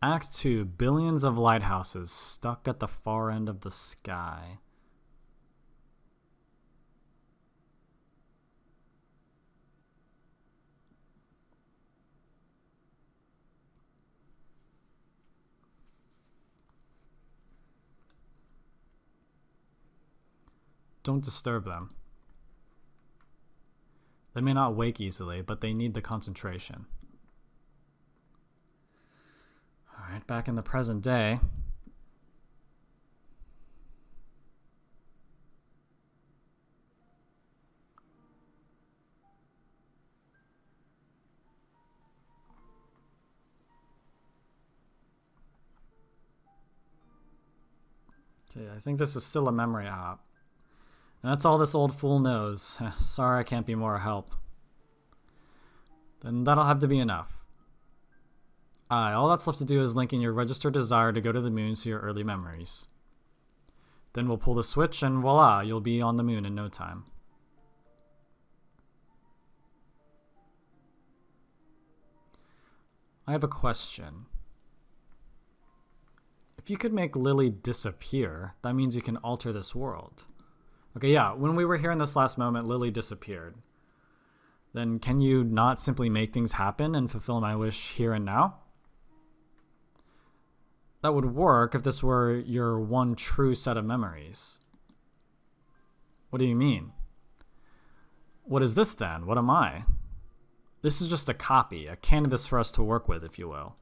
Act 2, billions of lighthouses stuck at the far end of the sky. Don't disturb them. They may not wake easily, but they need the concentration. Alright, back in the present day. Okay, I think this is still a memory op. And that's all this old fool knows. Sorry I can't be more help. Then that'll have to be enough. All that's left to do is link in your registered desire to go to the moon to your early memories. Then we'll pull the switch and voila, you'll be on the moon in no time. I have a question. If you could make Lily disappear, that means you can alter this world. Okay, yeah, when we were here in this last moment, Lily disappeared. Then can you not simply make things happen and fulfill my wish here and now? That would work if this were your one true set of memories. What do you mean? What is this then? What am I? This is just a copy, a canvas for us to work with, if you will.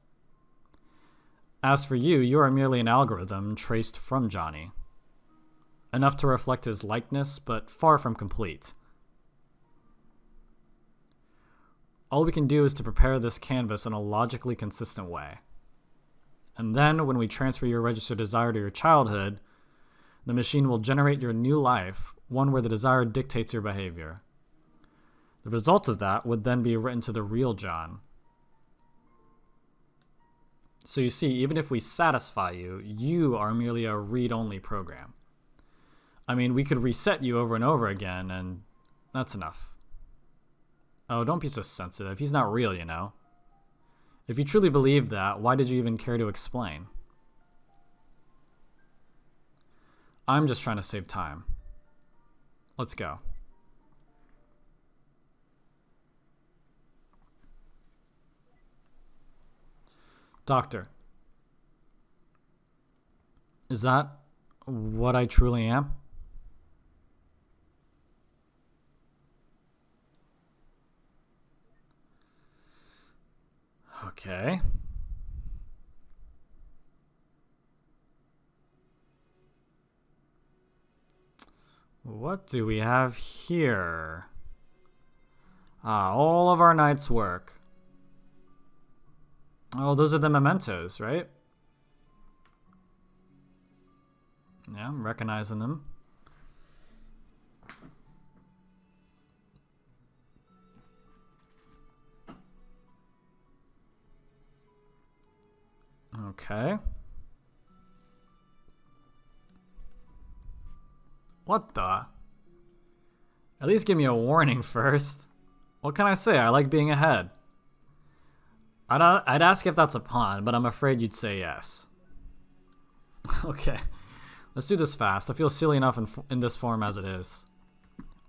As for you, you are merely an algorithm traced from Johnny. Enough to reflect his likeness, but far from complete. All we can do is to prepare this canvas in a logically consistent way. And then, when we transfer your registered desire to your childhood, the machine will generate your new life, one where the desire dictates your behavior. The result of that would then be written to the real John. So you see, even if we satisfy you, you are merely a read-only program. I mean, we could reset you over and over again, and that's enough. Oh, don't be so sensitive. He's not real, you know. If you truly believe that, why did you even care to explain? I'm just trying to save time. Let's go. Doctor, is that what I truly am? Okay. What do we have here? All of our night's work. Oh, those are the mementos, right? Yeah, I'm recognizing them. Okay. What the? At least give me a warning first. What can I say? I like being ahead. I'd ask if that's a pun, but I'm afraid you'd say yes. Okay. Let's do this fast. I feel silly enough in this form as it is.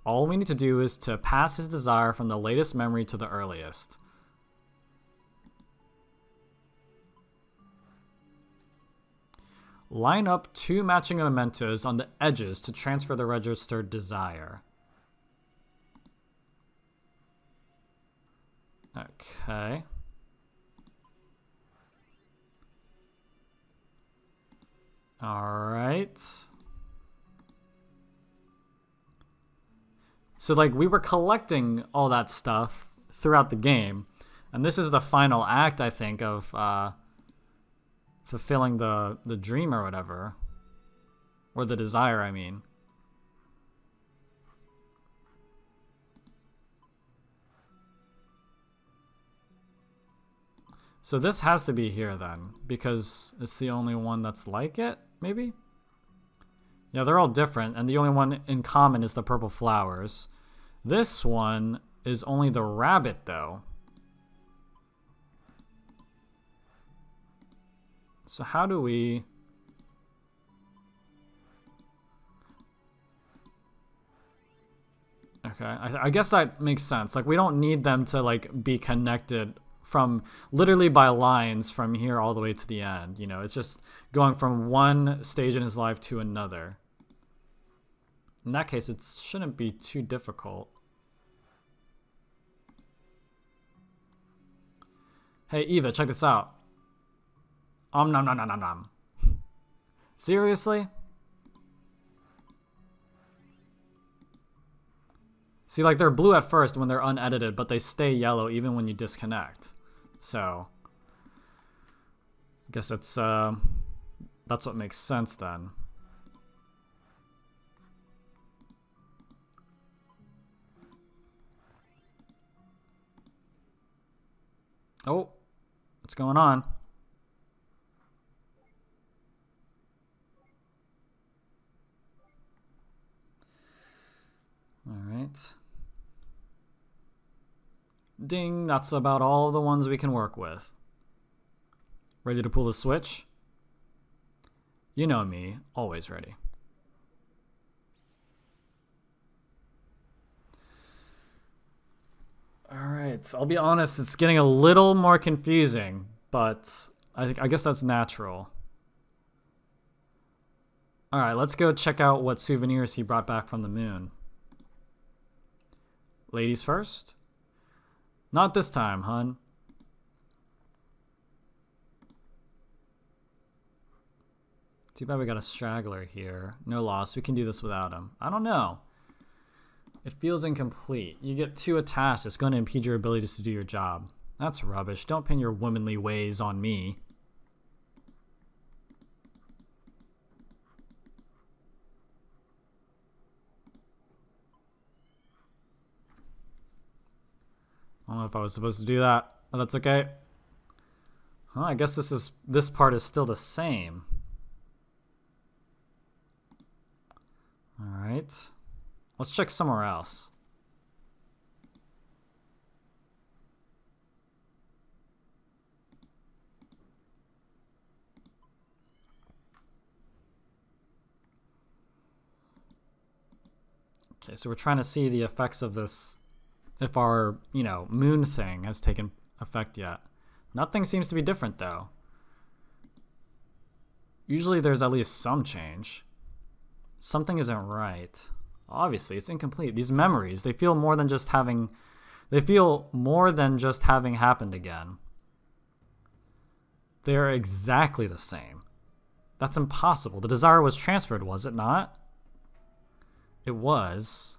All we need to do is to pass his desire from the latest memory to the earliest. Line up 2 matching mementos on the edges to transfer the registered desire. Okay. Alright. So, like, we were collecting all that stuff throughout the game. And this is the final act, I think, of fulfilling the dream or whatever. Or the desire, I mean. So this has to be here then, because it's the only one that's like it, maybe? Yeah, they're all different, and the only one in common is the purple flowers. This one is only the rabbit, though. So how do we... Okay, I guess that makes sense. Like, we don't need them to, like, be connected from literally by lines from here all the way to the end. You know, it's just going from one stage in his life to another. In that case, it shouldn't be too difficult. Hey, Eva, check this out. Nom nom nom nom nom. Seriously? See, like, they're blue at first when they're unedited, but they stay yellow even when you disconnect. So, I guess that's what makes sense then. Oh, what's going on? All right. Ding, that's about all the ones we can work with. Ready to pull the switch? You know me, always ready. Alright, I'll be honest, it's getting a little more confusing, but I guess that's natural. Alright, let's go check out what souvenirs he brought back from the moon. Ladies first? Not this time, hun. Too bad we got a straggler here. No loss. We can do this without him. I don't know. It feels incomplete. You get too attached. It's going to impede your abilities to do your job. That's rubbish. Don't pin your womanly ways on me. I don't know if I was supposed to do that, but that's okay. Well, I guess this part is still the same. All right. Let's check somewhere else. Okay, so we're trying to see the effects of this, if our, moon thing has taken effect yet. Nothing seems to be different, though. Usually there's at least some change. Something isn't right. Obviously, it's incomplete. These memories, they feel more than just having happened again. They're exactly the same. That's impossible. The desire was transferred, was it not? It was.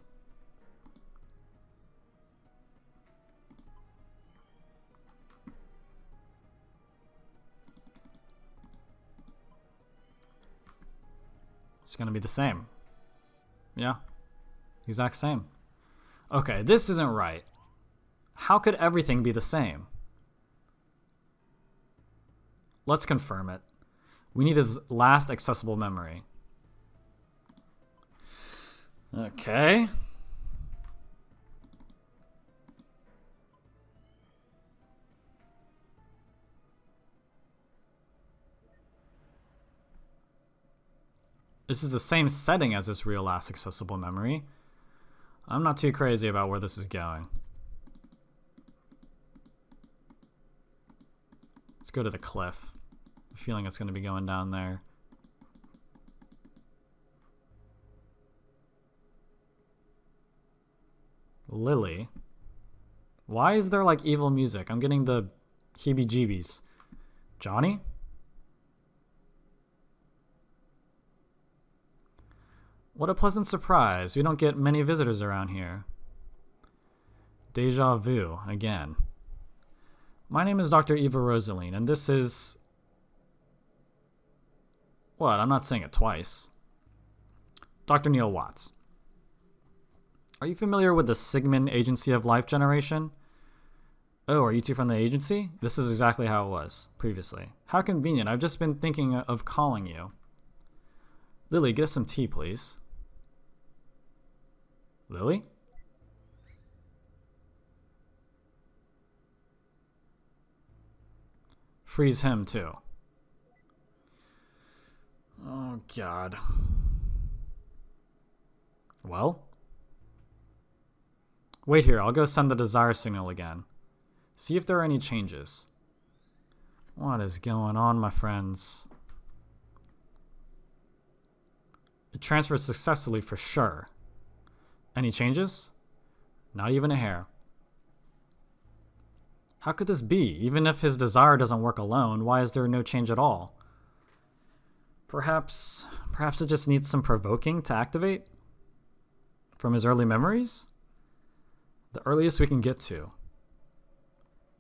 It's going to be the same. Yeah. Exact same. Okay, this isn't right. How could everything be the same? Let's confirm it. We need his last accessible memory. Okay. This is the same setting as his real last accessible memory. I'm not too crazy about where this is going. Let's go to the cliff. I have a feeling it's going to be going down there. Lily. Why is there like evil music? I'm getting the heebie-jeebies. Johnny? What a pleasant surprise. We don't get many visitors around here. Deja vu, again. My name is Dr. Eva Rosaline, and this is... What? I'm not saying it twice. Dr. Neil Watts. Are you familiar with the Sigmund Agency of Life Generation? Oh, are you two from the agency? This is exactly how it was previously. How convenient. I've just been thinking of calling you. Lily, get us some tea, please. Lily? Freeze him, too. Oh, God. Well? Wait here, I'll go send the desire signal again. See if there are any changes. What is going on, my friends? It transferred successfully for sure. Any changes? Not even a hair. How could this be? Even if his desire doesn't work alone, why is there no change at all? Perhaps it just needs some provoking to activate? From his early memories? The earliest we can get to.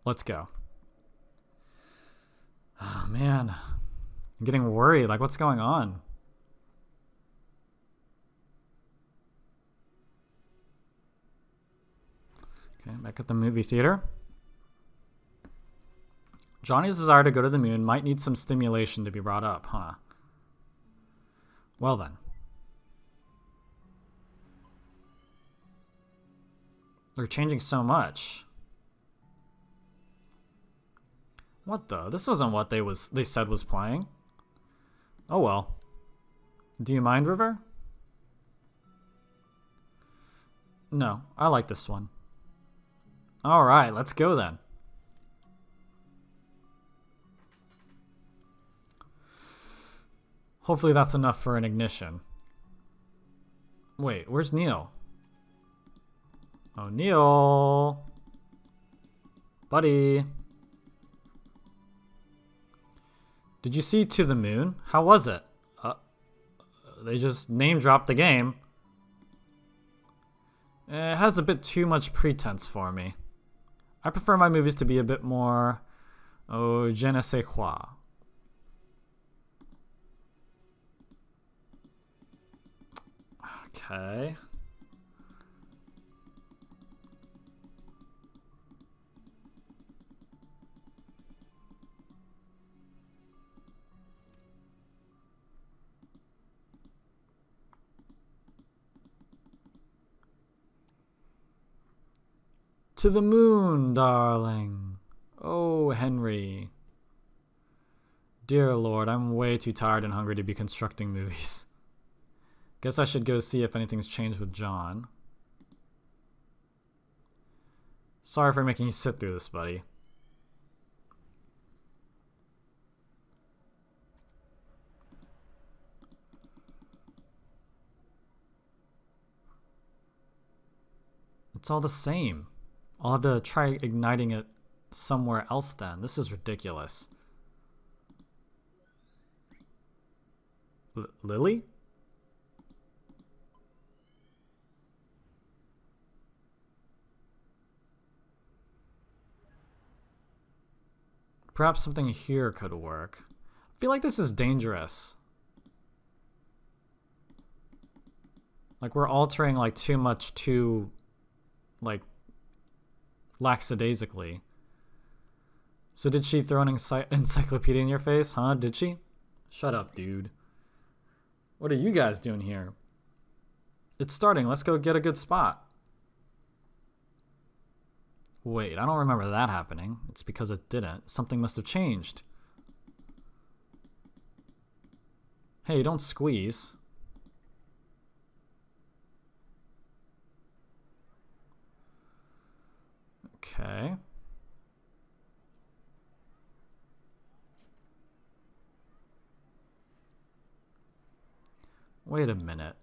Let's go. Oh, man. I'm getting worried. Like, what's going on? Okay, back at the movie theater. Johnny's desire to go to the moon might need some stimulation to be brought up, huh? Well then. They're changing so much. What the? This wasn't what they said was playing. Oh well. Do you mind, River? No, I like this one. Alright, let's go then. Hopefully that's enough for an ignition. Wait, where's Neil? Oh, Neil! Buddy! Did you see To the Moon? How was it? They just name-dropped the game. It has a bit too much pretense for me. I prefer my movies to be a bit more... oh, je ne sais quoi. Okay. To the moon, darling. Oh, Henry. Dear Lord, I'm way too tired and hungry to be constructing movies. Guess I should go see if anything's changed with John. Sorry for making you sit through this, buddy. It's all the same. I'll have to try igniting it somewhere else then. This is ridiculous. Lily? Perhaps something here could work. I feel like this is dangerous. Like we're altering like too much too like lackadaisically. So did she throw an encyclopedia in your face, huh? Did she? Shut up, dude. What are you guys doing here? It's starting. Let's go get a good spot. Wait, I don't remember that happening. It's because it didn't. Something must have changed. Hey, don't squeeze. Okay. Wait a minute.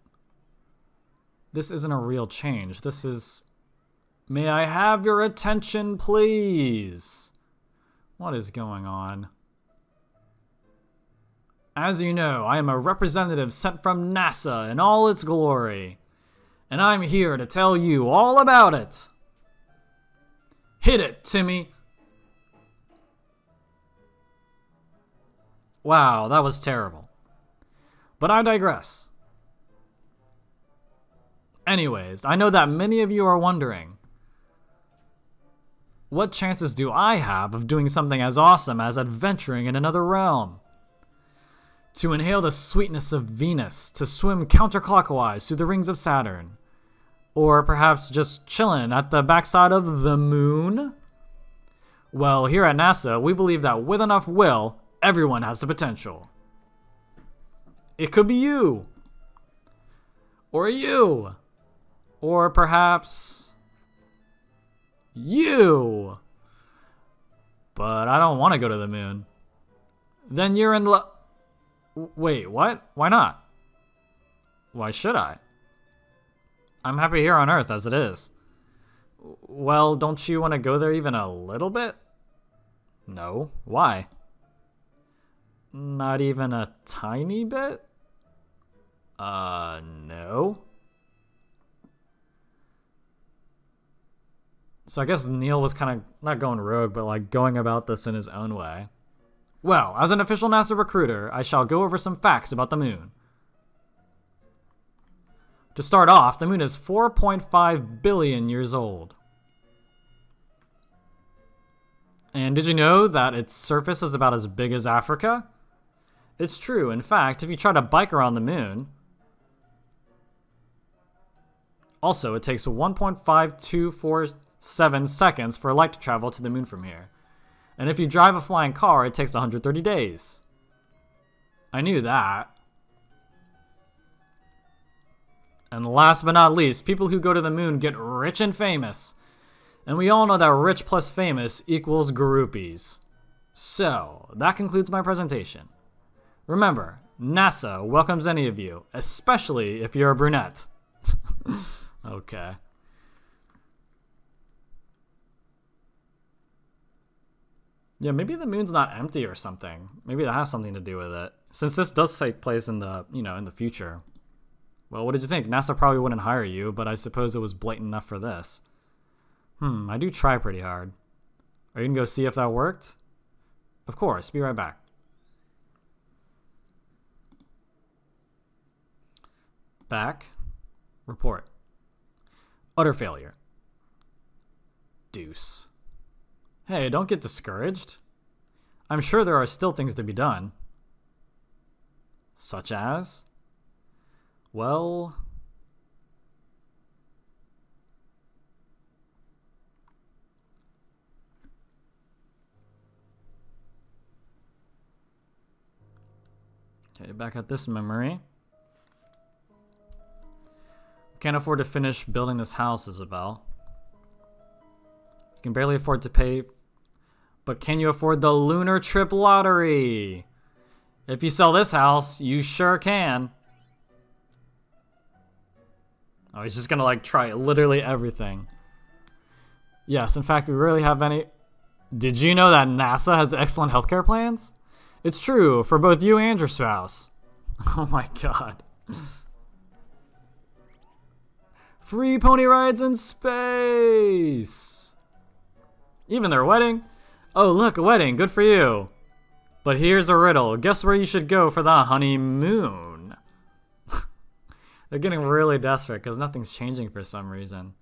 This isn't a real change. This is... May I have your attention, please? What is going on? As you know, I am a representative sent from NASA in all its glory. And I'm here to tell you all about it. Hit it, Timmy. Wow, that was terrible. But I digress. Anyways, I know that many of you are wondering, what chances do I have of doing something as awesome as adventuring in another realm? To inhale the sweetness of Venus, to swim counterclockwise through the rings of Saturn, or perhaps just chilling at the backside of the moon? Well, here at NASA, we believe that with enough will, everyone has the potential. It could be you. Or you. Or perhaps you. But I don't want to go to the moon. Then you're in love. Wait, what? Why not? Why should I? I'm happy here on Earth as it is. Well, don't you want to go there even a little bit? No. Why? Not even a tiny bit? No. So I guess Neil was kind of not going rogue, but like going about this in his own way. Well, as an official NASA recruiter, I shall go over some facts about the moon. To start off, the moon is 4.5 billion years old. And did you know that its surface is about as big as Africa? It's true. In fact, if you try to bike around the moon... Also, it takes 1.5247 seconds for light to travel to the moon from here. And if you drive a flying car, it takes 130 days. I knew that. And last but not least, people who go to the moon get rich and famous. And we all know that rich plus famous equals groupies. So, that concludes my presentation. Remember, NASA welcomes any of you, especially if you're a brunette. Okay. Yeah, maybe the moon's not empty or something. Maybe that has something to do with it. Since this does take place in the, in the future. Well, what did you think? NASA probably wouldn't hire you, but I suppose it was blatant enough for this. I do try pretty hard. Are you gonna go see if that worked? Of course, be right back. Back. Report. Utter failure. Deuce. Hey, don't get discouraged. I'm sure there are still things to be done. Such as? Well... Okay, back at this memory. Can't afford to finish building this house, Isabel. You can barely afford to pay... But can you afford the lunar trip lottery? If you sell this house, you sure can. Oh, he's just gonna like try literally everything. Yes, in fact, we rarely have any... Did you know that NASA has excellent healthcare plans? It's true, for both you and your spouse. Oh my god. Free pony rides in space! Even their wedding? Oh, look, a wedding. Good for you. But here's a riddle. Guess where you should go for the honeymoon? They're getting really desperate because nothing's changing for some reason.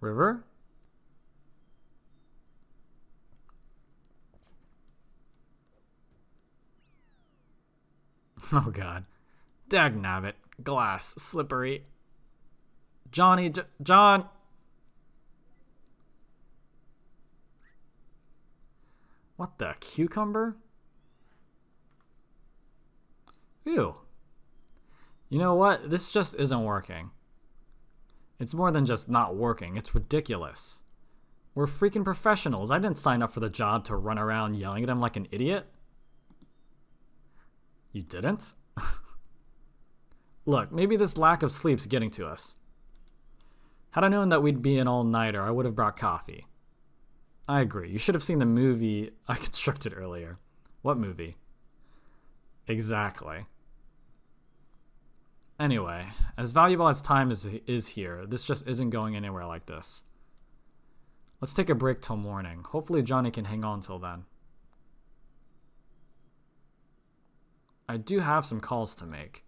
River? Oh god. Dagnabbit. Glass. Slippery. John! What the? Cucumber? Ew. You know what? This just isn't working. It's more than just not working. It's ridiculous. We're freaking professionals. I didn't sign up for the job to run around yelling at him like an idiot. You didn't? Look, maybe this lack of sleep's getting to us. Had I known that we'd be an all-nighter, I would have brought coffee. I agree. You should have seen the movie I constructed earlier. What movie? Exactly. Anyway, as valuable as time is here, this just isn't going anywhere like this. Let's take a break till morning. Hopefully Johnny can hang on till then. I do have some calls to make.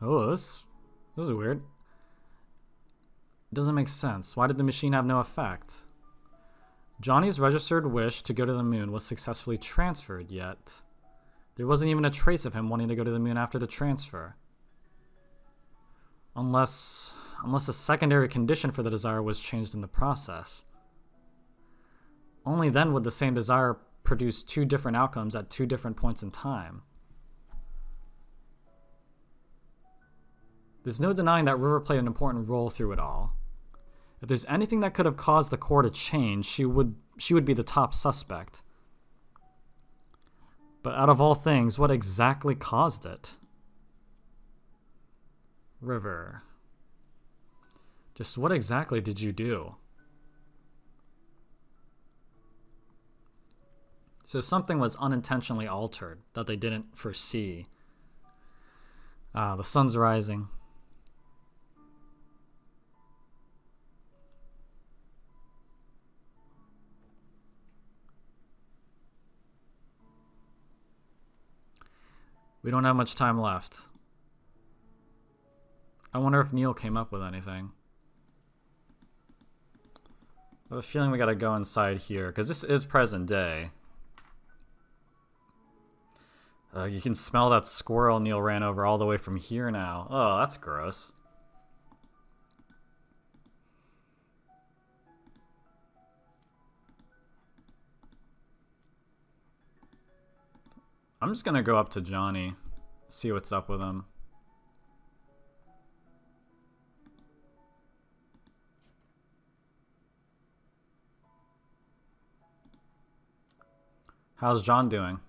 Oh, this is weird. It doesn't make sense. Why did the machine have no effect? Johnny's registered wish to go to the moon was successfully transferred, yet there wasn't even a trace of him wanting to go to the moon after the transfer. Unless a secondary condition for the desire was changed in the process. Only then would the same desire produce two different outcomes at two different points in time. There's no denying that River played an important role through it all. If there's anything that could have caused the core to change, she would be the top suspect. But out of all things, what exactly caused it? River. Just what exactly did you do? So something was unintentionally altered that they didn't foresee. The sun's rising. We don't have much time left. I wonder if Neil came up with anything. I have a feeling we gotta go inside here, because this is present day. You can smell that squirrel Neil ran over all the way from here now. Oh, that's gross. I'm just gonna go up to Johnny, see what's up with him. How's John doing?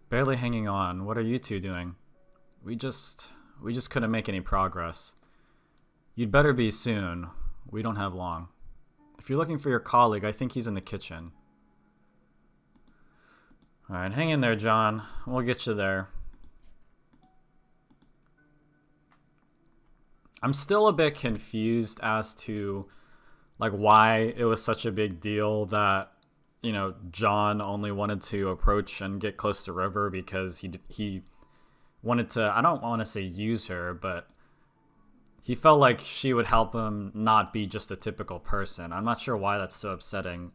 Barely hanging on. What are you two doing? We just couldn't make any progress. You'd better be soon. We don't have long. If you're looking for your colleague, I think he's in the kitchen. Alright, hang in there, John. We'll get you there. I'm still a bit confused as to like why it was such a big deal that, you know, John only wanted to approach and get close to River because he wanted to, I don't want to say use her, but he felt like she would help him not be just a typical person. I'm not sure why that's so upsetting.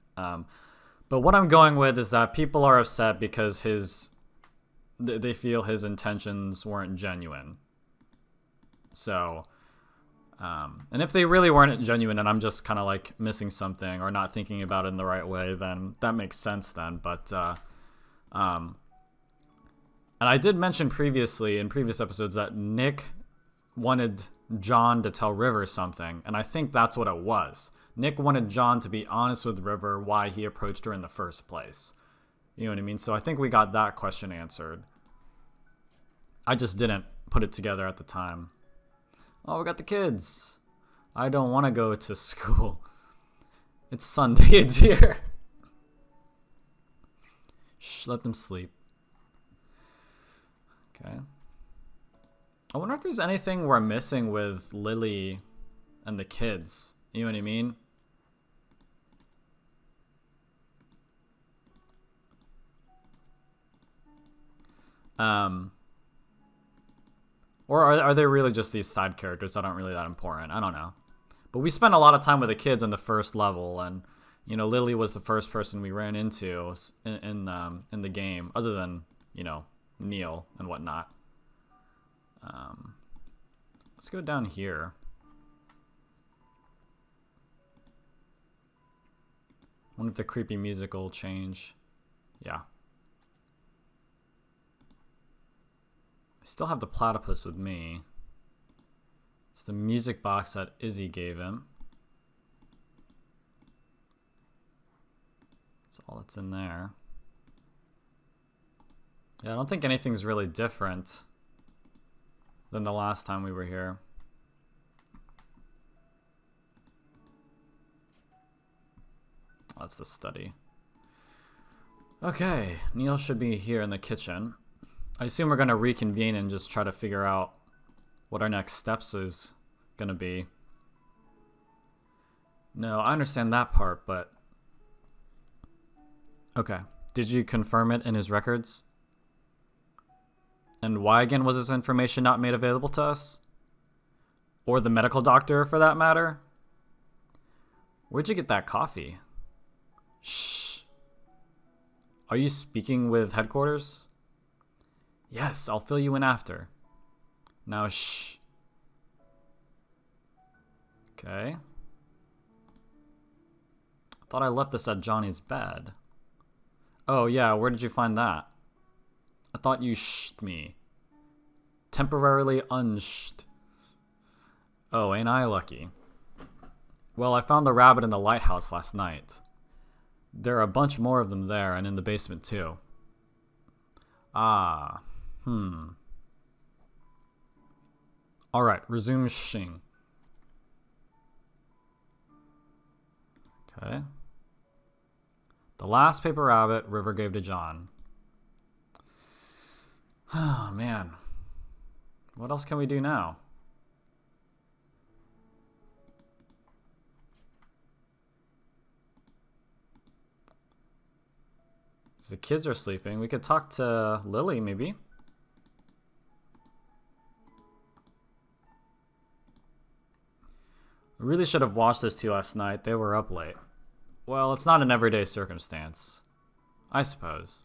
But what I'm going with is that people are upset because they feel his intentions weren't genuine. So, and if they really weren't genuine and I'm just kind of like missing something or not thinking about it in the right way, then that makes sense then. But, and I did mention previously in previous episodes that Nick wanted John to tell River something, and I think that's what it was. Nick wanted John to be honest with River why he approached her in the first place. You know what I mean? So I think we got that question answered. I just didn't put it together at the time. Oh, we got the kids. I don't want to go to school. It's Sunday, it's here. Shh, let them sleep. Okay. I wonder if there's anything we're missing with Lily and the kids. You know what I mean? Or are they really just these side characters that aren't really that important? I don't know. But we spent a lot of time with the kids in the first level, and you know, Lily was the first person we ran into in the game, other than, you know, Neil and whatnot. Let's go down here. I wonder if the creepy music will change. Yeah. I still have the platypus with me. It's the music box that Izzy gave him. That's all that's in there. Yeah, I don't think anything's really different than the last time we were here. That's the study. Okay, Neil should be here in the kitchen. I assume we're going to reconvene and just try to figure out what our next steps is going to be. No, I understand that part, but... Okay, did you confirm it in his records? And why again was this information not made available to us? Or the medical doctor, for that matter? Where'd you get that coffee? Shh. Are you speaking with headquarters? Yes, I'll fill you in after. Now, shh. Okay. I thought I left this at Johnny's bed. Oh, yeah, where did you find that? I thought you shed me. Temporarily unshed. Oh, ain't I lucky? Well, I found the rabbit in the lighthouse last night. There are a bunch more of them there and in the basement too. Ah, Alright, resume shing. Okay. The last paper rabbit River gave to John. Oh, man. What else can we do now? The kids are sleeping. We could talk to Lily, maybe. I really should have watched those two last night. They were up late. Well, it's not an everyday circumstance, I suppose.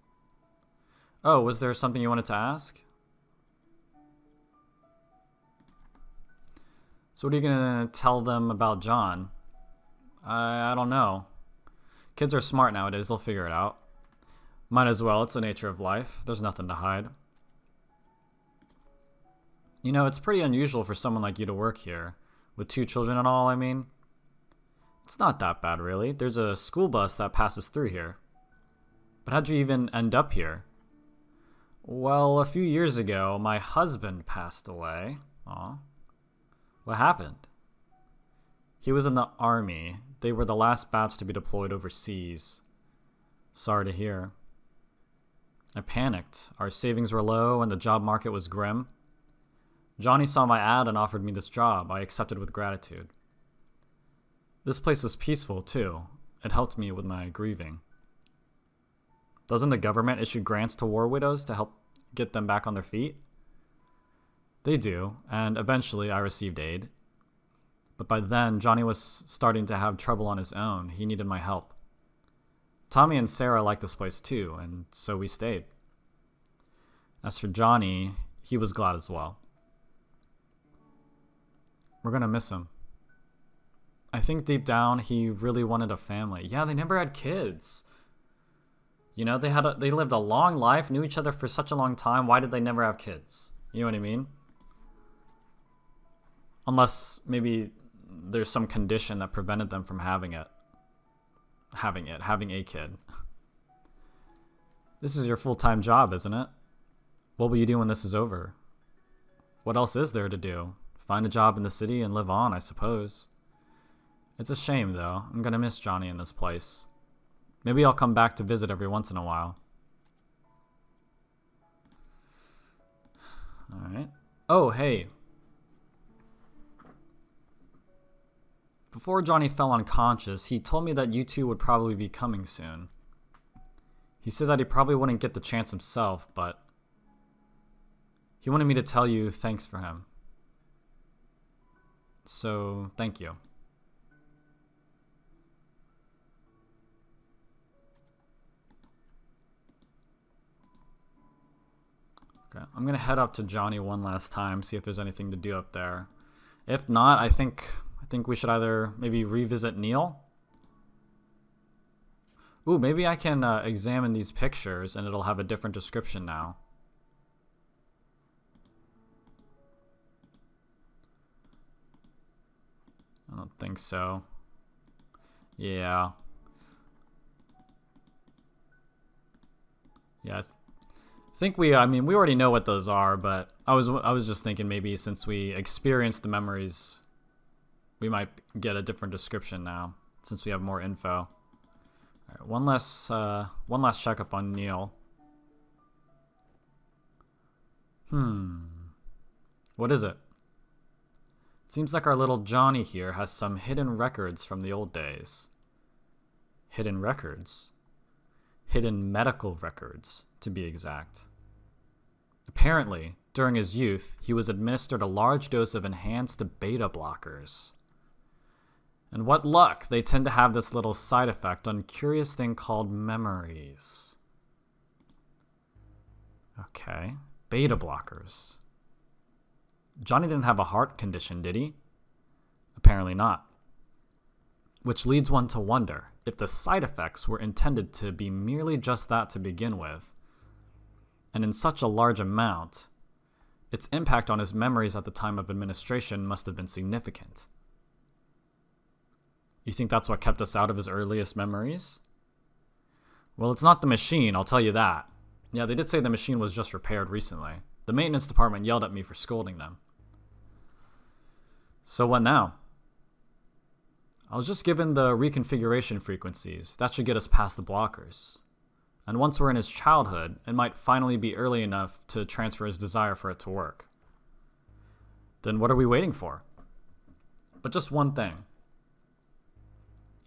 Oh, was there something you wanted to ask? So what are you going to tell them about John? I don't know. Kids are smart nowadays. They'll figure it out. Might as well. It's the nature of life. There's nothing to hide. You know, it's pretty unusual for someone like you to work here. With 2 children and all, I mean. It's not that bad, really. There's a school bus that passes through here. But how'd you even end up here? Well, a few years ago, my husband passed away. Aw. What happened? He was in the army. They were the last batch to be deployed overseas. Sorry to hear. I panicked. Our savings were low and the job market was grim. Johnny saw my ad and offered me this job. I accepted with gratitude. This place was peaceful, too. It helped me with my grieving. Doesn't the government issue grants to war widows to help get them back on their feet? They do, and eventually I received aid. But by then, Johnny was starting to have trouble on his own. He needed my help. Tommy and Sarah liked this place too, and so we stayed. As for Johnny, he was glad as well. We're gonna miss him. I think deep down he really wanted a family. Yeah, they never had kids. You know, they lived a long life, knew each other for such a long time. Why did they never have kids? You know what I mean? Unless maybe there's some condition that prevented them from having a kid. This is your full-time job, isn't it? What will you do when this is over? What else is there to do? Find a job in the city and live on, I suppose. It's a shame, though. I'm gonna miss Johnny in this place. Maybe I'll come back to visit every once in a while. Alright. Oh, hey. Before Johnny fell unconscious, he told me that you two would probably be coming soon. He said that he probably wouldn't get the chance himself, but he wanted me to tell you thanks for him. So, thank you. Okay, I'm gonna head up to Johnny one last time, see if there's anything to do up there. If not, I think we should either maybe revisit Neil. Ooh, maybe I can examine these pictures and it'll have a different description now. I don't think so. Yeah. Yeah. We already know what those are, but I was just thinking maybe since we experienced the memories, we might get a different description now since we have more info. All right, one last checkup on Neil. What is it? It seems like our little Johnny here has some hidden records from the old days. Hidden records? Hidden medical records, to be exact. Apparently, during his youth, he was administered a large dose of enhanced beta blockers. And what luck, they tend to have this little side effect on a curious thing called memories. Okay, beta blockers. Johnny didn't have a heart condition, did he? Apparently not. Which leads one to wonder if the side effects were intended to be merely just that to begin with, and in such a large amount, its impact on his memories at the time of administration must have been significant. You think that's what kept us out of his earliest memories? Well, it's not the machine, I'll tell you that. Yeah, they did say the machine was just repaired recently. The maintenance department yelled at me for scolding them. So what now? I was just given the reconfiguration frequencies. That should get us past the blockers. And once we're in his childhood, it might finally be early enough to transfer his desire for it to work. Then what are we waiting for? But just one thing.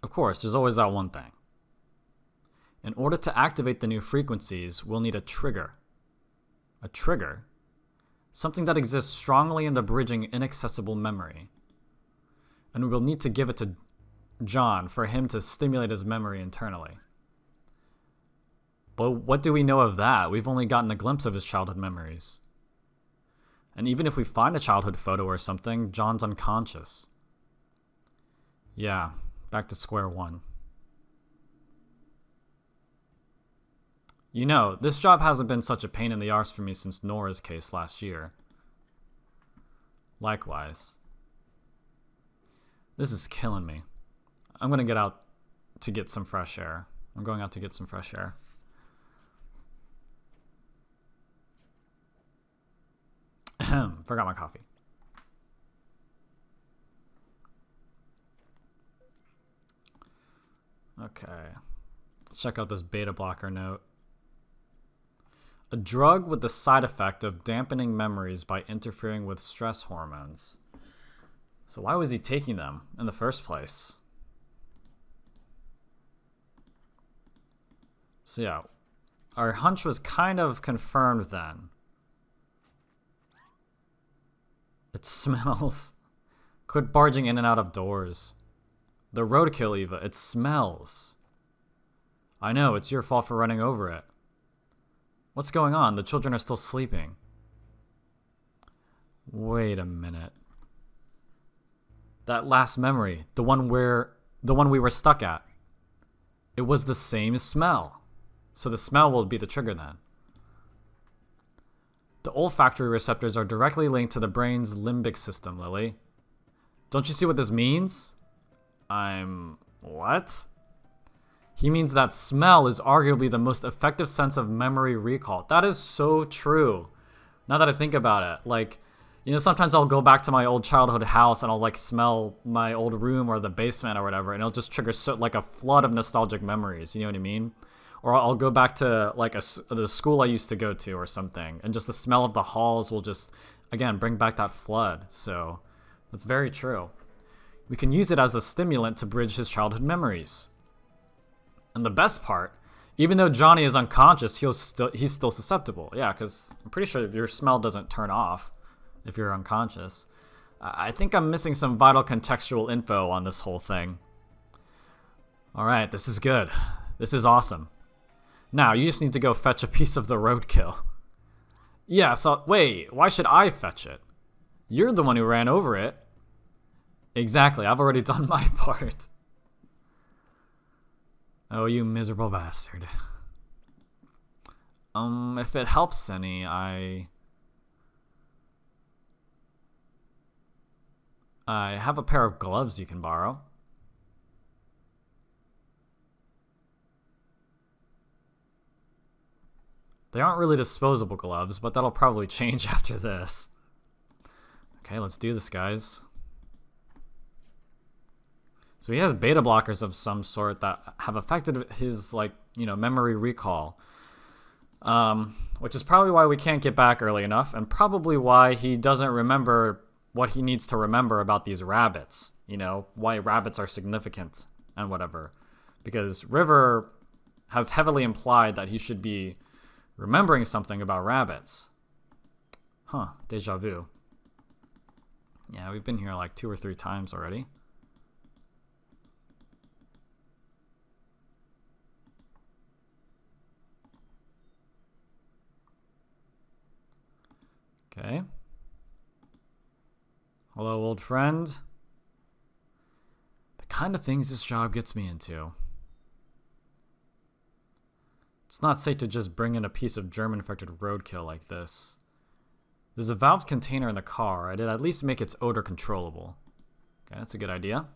Of course, there's always that one thing. In order to activate the new frequencies, we'll need a trigger. A trigger? Something that exists strongly in the bridging inaccessible memory. And we'll need to give it to John for him to stimulate his memory internally. But what do we know of that? We've only gotten a glimpse of his childhood memories. And even if we find a childhood photo or something, John's unconscious. Yeah, back to square one. You know, this job hasn't been such a pain in the arse for me since Nora's case last year. Likewise. This is killing me. I'm going to get out to get some fresh air. I'm going out to get some fresh air. Forgot my coffee. Okay. Let's check out this beta blocker note. A drug with the side effect of dampening memories by interfering with stress hormones. So why was he taking them in the first place? So yeah, our hunch was kind of confirmed then. It smells. Quit barging in and out of doors. The roadkill, Eva, it smells. I know, it's your fault for running over it. What's going on? The children are still sleeping. Wait a minute. That last memory, the one we were stuck at. It was the same smell. So the smell will be the trigger then. The olfactory receptors are directly linked to the brain's limbic system, Lily. Don't you see what this means? What? He means that smell is arguably the most effective sense of memory recall. That is so true. Now that I think about it, like, you know, sometimes I'll go back to my old childhood house and I'll like smell my old room or the basement or whatever, and it'll just trigger like a flood of nostalgic memories. You know what I mean? Or I'll go back to like the school I used to go to or something, and just the smell of the halls will just, again, bring back that flood. So that's very true. We can use it as a stimulant to bridge his childhood memories. And the best part, even though Johnny is unconscious, he's still susceptible. Yeah, because I'm pretty sure your smell doesn't turn off if you're unconscious. I think I'm missing some vital contextual info on this whole thing. All right, this is good. This is awesome. Now, you just need to go fetch a piece of the roadkill. Yeah, so wait, why should I fetch it? You're the one who ran over it. Exactly, I've already done my part. Oh, you miserable bastard. If it helps any, I have a pair of gloves you can borrow. They aren't really disposable gloves, but that'll probably change after this. Okay, let's do this, guys. So he has beta blockers of some sort that have affected his, like, you know, memory recall. Which is probably why we can't get back early enough, and probably why he doesn't remember what he needs to remember about these rabbits. You know, why rabbits are significant and whatever. Because River has heavily implied that he should be remembering something about rabbits. Huh, deja vu. Yeah, we've been here like 2 or 3 times already. Okay. Hello, old friend. The kind of things this job gets me into. It's not safe to just bring in a piece of germ-infected roadkill like this. There's a valved container in the car. I'd at least make its odor controllable. Okay, that's a good idea.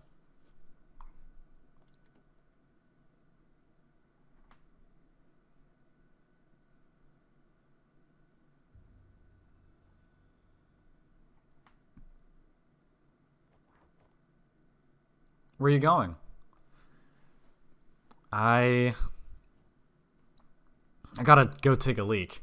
Where are you going? I gotta go take a leak.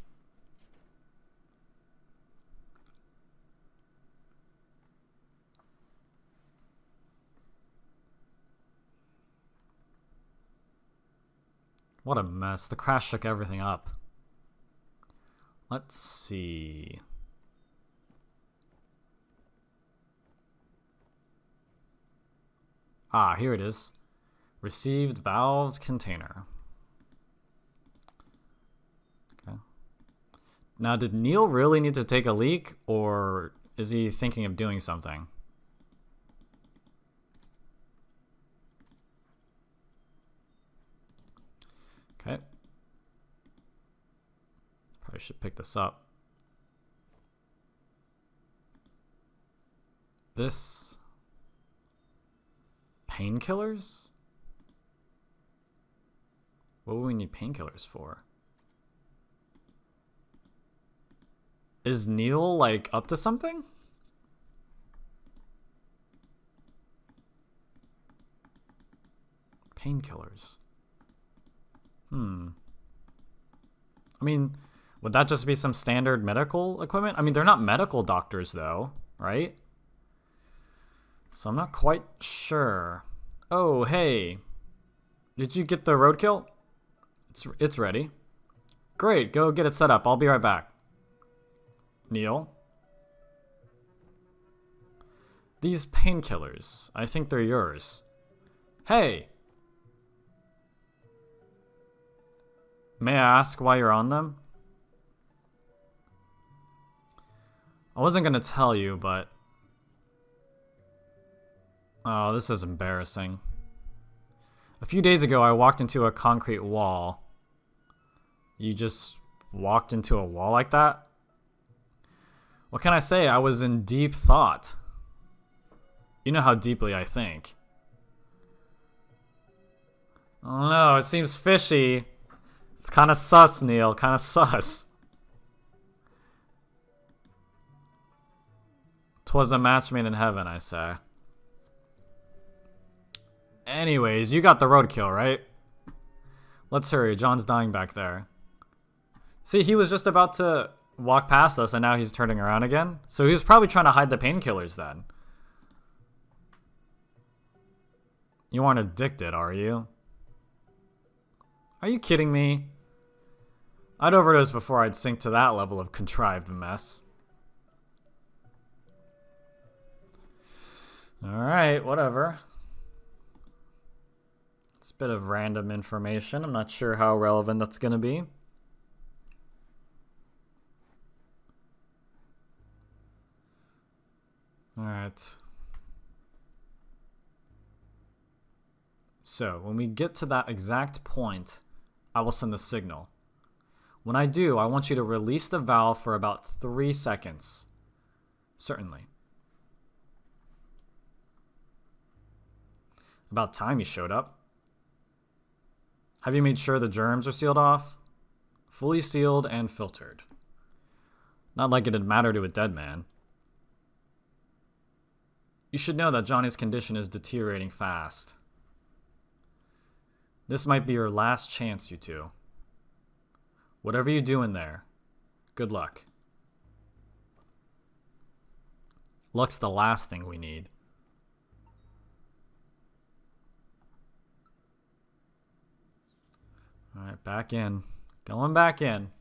What a mess. The crash shook everything up. Let's see. Ah, here it is. Received valved container. Okay. Now, did Neil really need to take a leak, or is he thinking of doing something? Okay. Probably should pick this up. This... Painkillers? What would we need painkillers for? Is Neil, like, up to something? Painkillers. I mean, would that just be some standard medical equipment? I mean, they're not medical doctors, though, right? So I'm not quite sure. Oh, hey. Did you get the roadkill? It's ready. Great, go get it set up. I'll be right back. Neil? These painkillers, I think they're yours. Hey! May I ask why you're on them? I wasn't gonna tell you, but... Oh, this is embarrassing. A few days ago, I walked into a concrete wall. You just walked into a wall like that? What can I say? I was in deep thought. You know how deeply I think. Oh no, it seems fishy. It's kind of sus, Neil. Kind of sus. 'Twas a match made in heaven, I say. Anyways, you got the roadkill, right? Let's hurry. John's dying back there. See, he was just about to walk past us, and now he's turning around again. So he was probably trying to hide the painkillers then. You aren't addicted, are you? Are you kidding me? I'd overdose before I'd sink to that level of contrived mess. Alright, whatever. It's a bit of random information. I'm not sure how relevant that's going to be. Alright. So, when we get to that exact point, I will send the signal. When I do, I want you to release the valve for about 3 seconds. Certainly. About time you showed up. Have you made sure the germs are sealed off? Fully sealed and filtered. Not like it'd matter to a dead man. You should know that Johnny's condition is deteriorating fast. This might be your last chance, you two. Whatever you do in there, good luck. Luck's the last thing we need. Alright, back in. Going back in.